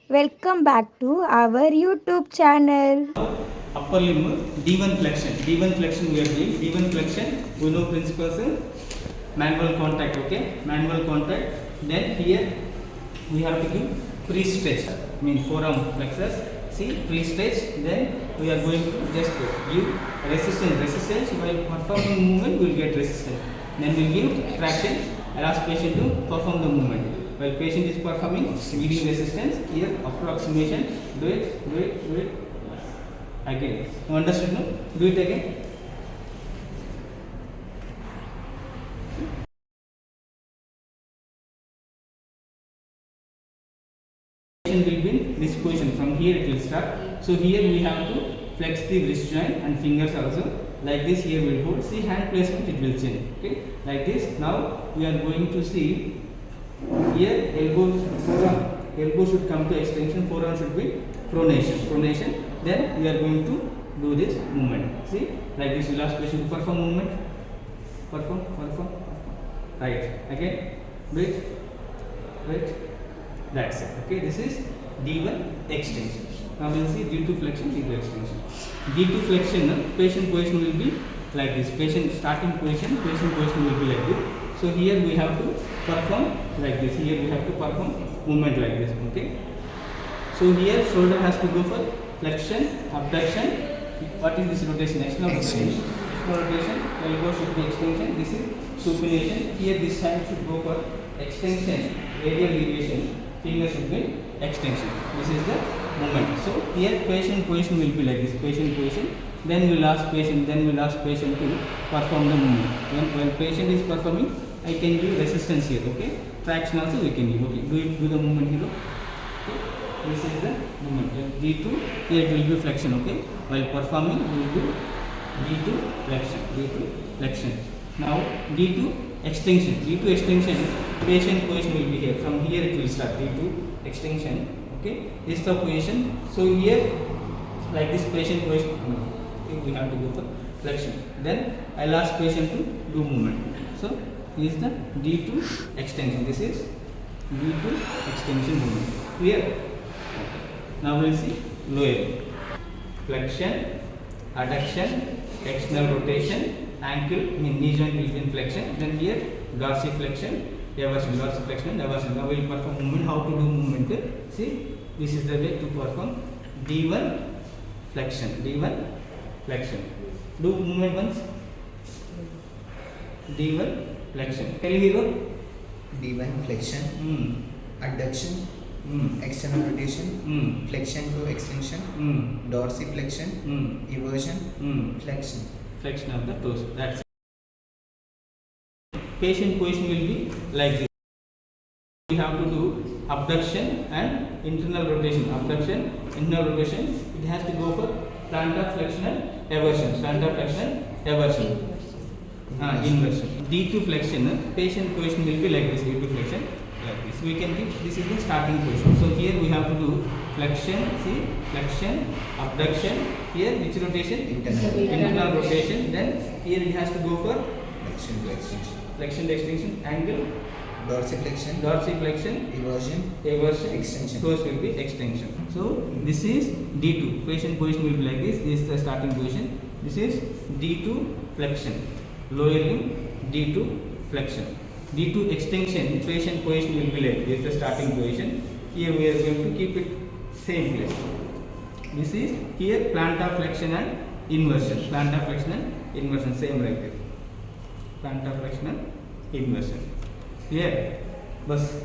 Welcome back to our YouTube channel. Upper limb D1 flexion. D1 flexion we are doing. D1 flexion, we know principles manual contact. Okay, manual contact. Then here we have to give pre-stretch. Mean forearm flexors. See pre-stretch. Then we are going to just give resistance. While performing movement, we will get resistance. Then we give traction. I ask patient to perform the movement. While patient is performing, giving resistance. Here approximation. Do it. Again. You understood? No? Do it again. Will be in this position. From here it will start. So here we have to flex the wrist joint and fingers also. Like this here we will hold. See hand placement it will change. Okay. Like this. Now we are going to see here elbow should come to extension. Forearm should be pronation. Then we are going to do this movement. See like this. We ask patient to perform movement. Perform. Right. Again. Wait. That's it. Okay, this is D1 extension. Now we will see D2 flexion, D2 extension. D2 flexion, patient position will be like this. Patient starting position will be like this. So here we have to perform like this. Here we have to perform movement like this. Okay. So here shoulder has to go for flexion, abduction. What is this rotation? External rotation. Elbow should be extension. This is supination. Here this hand should go for extension, radial deviation. Finger should be extension. This is the movement. So here patient position will be like this. Patient position. Then we will ask patient to perform the movement. When patient is performing, I can give resistance here. Okay. Traction also we can give. Okay. Do the movement here. Okay. This is the movement. D2. Here it will be flexion. Okay. While performing, we will do D2 flexion. Now D2 extension. D2 extension, patient position will be here. From here it will start. D2 extension. Okay. This is the position. So here, like this patient position, we have to go for flexion. Then I'll ask patient to do movement. So this is the D2 extension. This is D2 extension movement. Clear? Okay. Now we will see lower flexion, adduction, external rotation. Ankle, knee joint will be in flexion. Then here dorsiflexion, dorsiflexion. Now we will perform movement. How to do movement? See, this is the way to perform D1 flexion. Do movement once. D1 flexion. Tell hero. D1 flexion, adduction, external rotation, flexion to extension, dorsiflexion, eversion, flexion. Flexion of the toes. That's it. Patient position will be like this. We have to do abduction and internal rotation. Abduction, internal rotation. It has to go for plantar flexion and eversion. Inversion. D2 flexion. Patient position will be like this. D2 flexion. Like this. We can give this is the starting position. So here we have to do flexion. See, flexion, abduction. Here which rotation? Internal rotation. Then here it has to go for Flexion to extension. flexion to extension. Angle, Dorsiflexion, eversion, extension. toes will be extension. So this is D2. Patient position will be like this. This is the starting position. This is D2 flexion. Lower limb D2 flexion. D2 extension. Patient position will be like this. Is the starting position. Here we are going to keep it same place. This is here plantar flexion and inversion. Plantar flexion and inversion same right there. Plantar flexion and inversion. Here, bus.